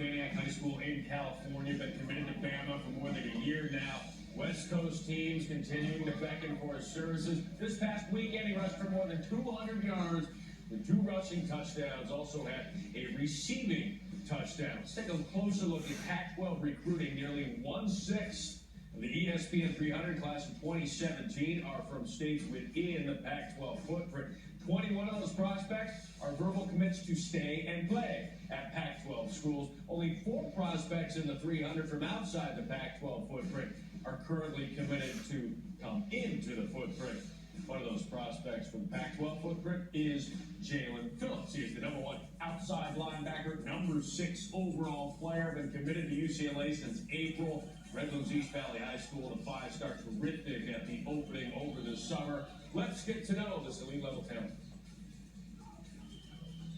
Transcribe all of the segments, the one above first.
Antioch High School in California, been committed to Bama for more than a year now. West Coast teams continuing to beckon for his services. This past weekend, he rushed for more than 200 yards with 2 rushing touchdowns. Also had a receiving touchdown. Let's take a closer look at Pac-12 recruiting. Nearly 1/6 of the ESPN 300 class of 2017 are from states within the Pac-12 footprint. 21 of those prospects are verbal commits to stay and play at Pac-12 schools. Only 4 prospects in the 300 from outside the Pac-12 footprint are currently committed to come into the footprint. One of those prospects from the Pac-12 footprint is Jalen Phillips. He is the #1 outside linebacker, #6 overall player, been committed to UCLA since April. Redlands East Valley High School, the 5-star terrific at the opening over the summer. Let's get to know this elite level talent.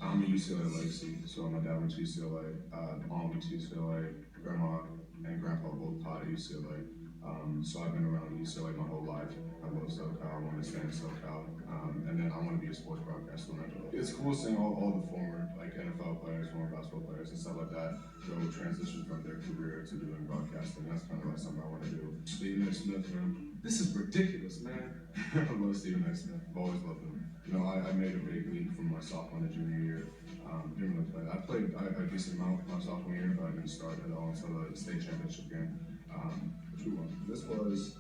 I'm a UCLA legacy, so my dad went to UCLA, mom went to UCLA, grandma and grandpa both taught at UCLA. So I've been around UCLA my whole life. I love SoCal, I want to stay in SoCal, and then I want to be a sports broadcaster when I grow up. It's cool seeing all the former NFL players, former basketball players and stuff like that go transition from their career to doing broadcasting. That's kind of like something I want to do. Stephen A. Smith, man, this is ridiculous, man. I love Stephen A. Smith. I've always loved him. You know, I made a big leap from my sophomore and junior year. Didn't really play. I played a decent amount my sophomore year, but I didn't start at all until the state championship game. Which we won. This was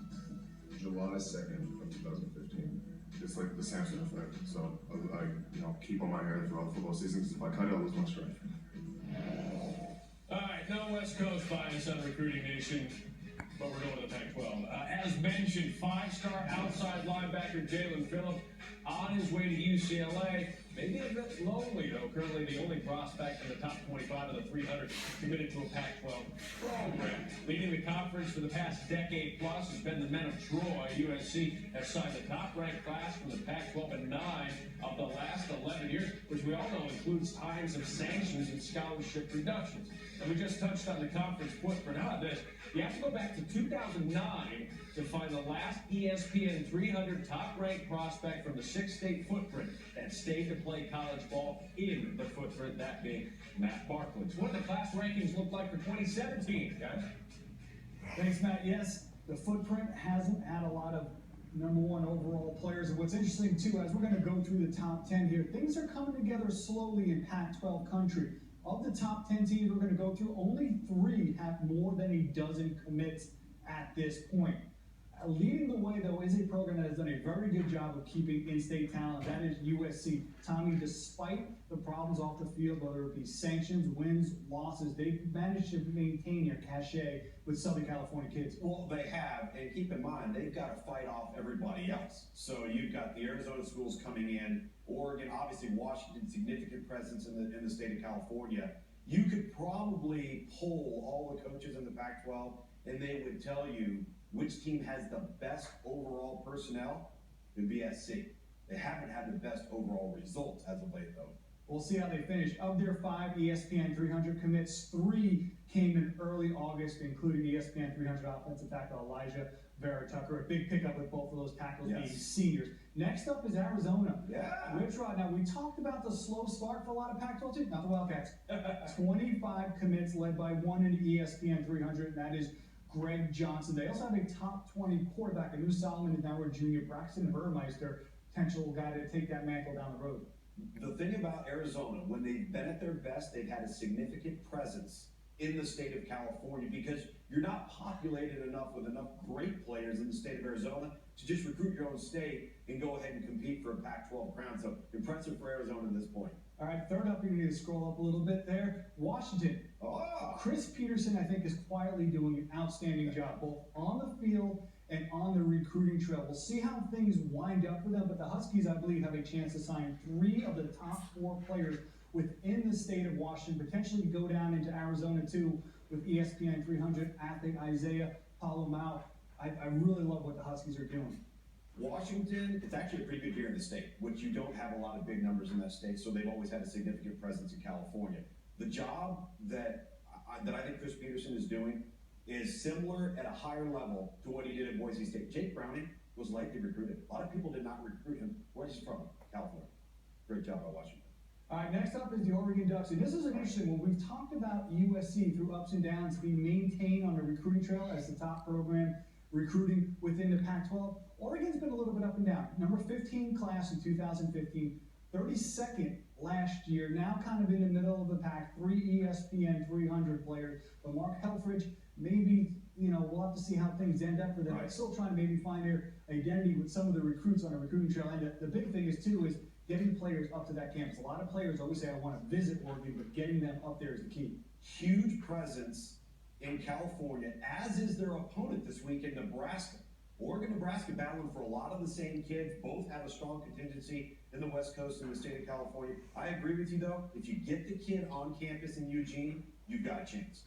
July 2nd of 2015. It's like the Samson effect. So I keep on my hair throughout the football season because if I cut it, I'll lose my strength. All right, no West Coast bias on Recruiting Nation, but we're going to the Pac-12. As mentioned, 5-star outside linebacker Jalen Phillips on his way to UCLA. Maybe a bit lonely, though. Currently the only prospect in the top 25 of the 300 committed to a Pac-12 program. Leading the conference for the past decade plus has been the men of Troy. USC has signed the top-ranked class from the Pac-12 in 9 of the last 11 years, which we all know includes times of sanctions and scholarship reductions. And we just touched on the conference footprint. How about this? You have to go back to 2009 to find the last ESPN 300 top-ranked prospect from the 6-state footprint that stayed to play college ball in the footprint, that being Matt Barkley. So what do the class rankings look like for 2017, guys? Thanks, Matt. Yes, the footprint hasn't had a lot of #1 overall players. And what's interesting, too, as we're going to go through the top 10 here, things are coming together slowly in Pac-12 country. Of the top 10 teams we're going to go through, only 3 have more than a dozen commits at this point. Leading the way, though, is a program that has done a very good job of keeping in-state talent. That is USC. Tommy, despite the problems off the field, whether it be sanctions, wins, losses, they've managed to maintain their cachet with Southern California kids. Well, they have, and keep in mind, they've got to fight off everybody else. So you've got the Arizona schools coming in, Oregon, obviously Washington, significant presence in the state of California. You could probably poll all the coaches in the Pac-12, and they would tell you which team has the best overall personnel. It would be SC. They haven't had the best overall results as of late, though. We'll see how they finish. Of their 5 ESPN 300 commits, 3 came in early August, including ESPN 300 offensive tackle Elijah Vera Tucker. A big pickup with both of those tackles being seniors. Next up is Arizona. Yeah. Rich Rod. Now, we talked about the slow start for a lot of Pac-12 teams, not the Wildcats. 25 commits led by 1 in ESPN 300, and that is Greg Johnson. They also have a top 20 quarterback, a new Solomon and now a junior, Braxton Burmeister, potential guy to take that mantle down the road. The thing about Arizona, when they've been at their best, they've had a significant presence in the state of California because you're not populated enough with enough great players in the state of Arizona to just recruit your own state and go ahead and compete for a Pac-12 crown. So impressive for Arizona at this point. All right, third up, you need to scroll up a little bit there. Washington. Chris Peterson, I think, is quietly doing an outstanding job, both on the field and on the recruiting trail. We'll see how things wind up for them, but the Huskies, I believe, have a chance to sign 3 of the top 4 players within the state of Washington, potentially go down into Arizona, too, with ESPN 300 athlete Isaiah Palomau. I really love what the Huskies are doing. Washington, it's actually a pretty good year in the state, which you don't have a lot of big numbers in that state, so they've always had a significant presence in California. The job that I think Chris Peterson is doing is similar at a higher level to what he did at Boise State. Jake Browning was lightly recruited. A lot of people did not recruit him. Where's he from? California. Great job by Washington. All right, next up is the Oregon Ducks, and this is an interesting one. We've talked about USC through ups and downs being maintained on the recruiting trail as the top program recruiting within the Pac-12. Oregon's been a little bit up and down. Number 15 class in 2015, 32nd last year, now kind of in the middle of the pack, 3 ESPN 300 players. But Mark Helfrich, maybe, we'll have to see how things end up for them. They're still trying to maybe find their identity with some of the recruits on the recruiting trail. And the big thing is, too, is getting players up to that campus. A lot of players always say, I want to visit Oregon, but getting them up there is the key. Huge presence in California, as is their opponent this week in Nebraska. Oregon, Nebraska battling for a lot of the same kids. Both have a strong contingency in the West Coast and the state of California. I agree with you, though. If you get the kid on campus in Eugene, you've got a chance.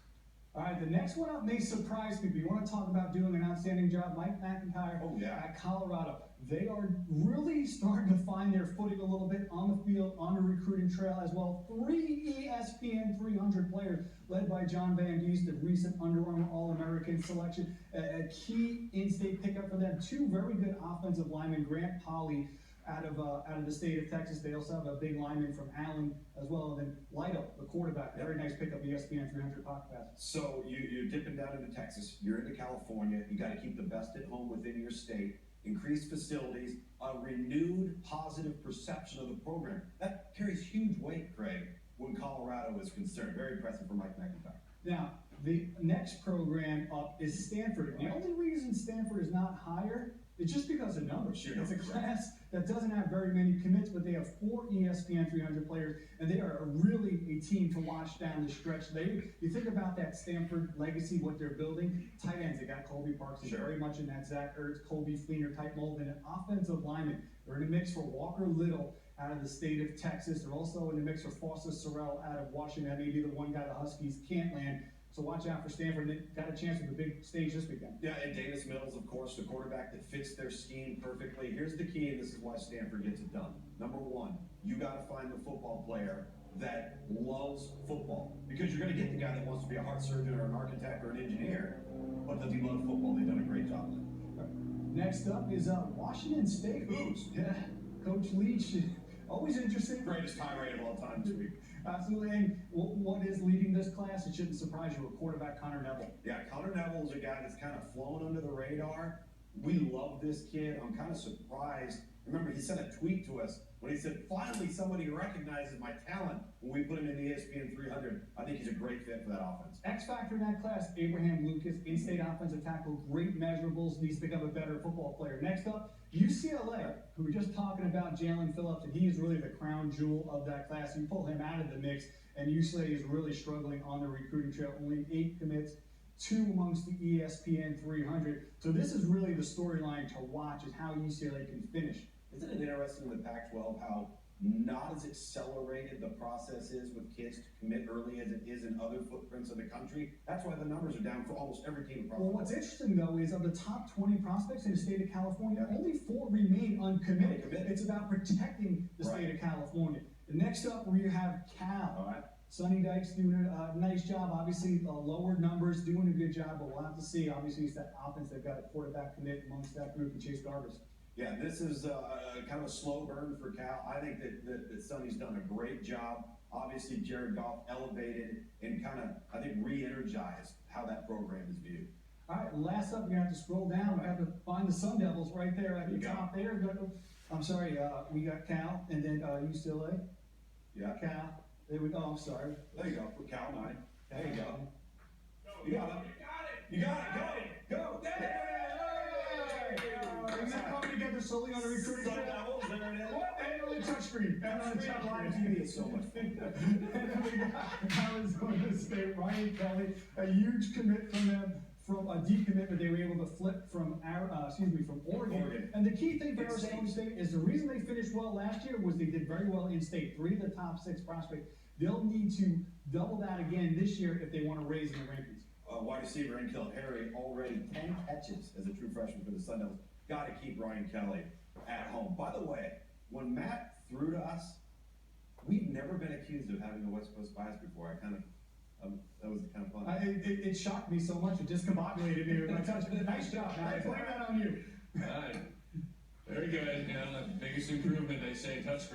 All right, the next one up may surprise people. You want to talk about doing an outstanding job? Mike McIntyre at Colorado. They are really starting to find their footing a little bit on the field, on the recruiting trail as well. 3 ESPN 300 players led by John Van Diest, the recent Under Armour All-American selection. A key in-state pickup for them. 2 very good offensive linemen, Grant Polly out of the state of Texas. They also have a big lineman from Allen as well. And then Lido, the quarterback, very nice pickup, ESPN 300 pocket pass. So you're dipping down into Texas. You're into California. You got to keep the best at home within your state. Increased facilities, a renewed positive perception of the program. That carries huge weight, Craig, when Colorado is concerned. Very impressive for Mike McIntyre. Now, the next program up is Stanford. The only reason Stanford is not higher is just because of numbers. It's a class that doesn't have very many commits, but they have 4 ESPN 300 players, and they are really a team to watch down the stretch. You think about that Stanford legacy, what they're building. Tight ends, they got Colby Parks, very much in that Zach Ertz, Colby Fleener type mold, and an offensive lineman. They're in the mix for Walker Little out of the state of Texas. They're also in the mix for Foster Sorrell out of Washington. That may be the one guy the Huskies can't land. So watch out for Stanford. They got a chance with the big stage this weekend. Yeah, and Davis Mills, of course, the quarterback that fits their scheme perfectly. Here's the key, and this is why Stanford gets it done. Number 1, you got to find the football player that loves football. Because you're going to get the guy that wants to be a heart surgeon or an architect or an engineer, but does he love football? They've done a great job. Next up is Washington State. Who's? Yeah, Coach Leach. Always interesting. Greatest tirade of all time this week. Absolutely. And what is leading this class? It shouldn't surprise you. A quarterback, Connor Neville. Yeah, Connor Neville is a guy that's kind of flown under the radar. We love this kid. I'm kind of surprised. Remember, he sent a tweet to us when he said, finally somebody recognizes my talent when we put him in the ESPN 300. I think he's a great fit for that offense. X factor in that class, Abraham Lucas, in-state offensive tackle, great measurables, needs to become a better football player. Next up, UCLA, who we're just talking about, Jalen Phillips, and he is really the crown jewel of that class. You pull him out of the mix, and UCLA is really struggling on the recruiting trail. Only 8 commits, 2 amongst the ESPN 300. So this is really the storyline to watch, is how UCLA can finish. Isn't it interesting in the Pac-12 how not as accelerated the process is with kids to commit early as it is in other footprints of the country? That's why the numbers are down for almost every team across the Well, what's interesting, though, is of the top 20 prospects in the state of California, only 4 remain uncommitted. It's about protecting the state of California. Next up, we have Cal. Sonny Dykes doing a nice job. Obviously, lower numbers, doing a good job, but we'll have to see. Obviously, it's that offense. They've got a quarterback commit amongst that group, and Chase Garbus. Yeah, this is kind of a slow burn for Cal. I think that Sonny's done a great job. Obviously, Jared Goff elevated and kind of, I think, re-energized how that program is viewed. All right, last up, you have to scroll down. We have to find the Sun Devils right there at the top there. I'm sorry, we got Cal, and then UCLA. Yeah. Cal. There we go. I'm sorry. There you go, for Cal 9. There you go. You got it. You got it. Go. Isn't that coming together slowly on a recruiting trail? And on the touchscreen. And on the top line. TV is so much fun. And then we got Arizona State, Ryan Kelly, a huge commit from them. From a decommitment, they were able to flip from Oregon. And the key thing for Arizona State is the reason they finished well last year was they did very well in state. 3 of the top 6 prospects. They'll need to double that again this year if they want to raise in the rankings. Wide receiver N'Keal Harry already 10 catches as a true freshman for the Sun Devils. Got to keep Ryan Kelly at home. By the way, when Matt threw to us, we've never been accused of having a West Coast bias before. That was kind of fun. It shocked me so much, it discombobulated me with my touch. Nice job, Matt. I blame that on you. All right. Very good. The biggest improvement, they say, touchscreen.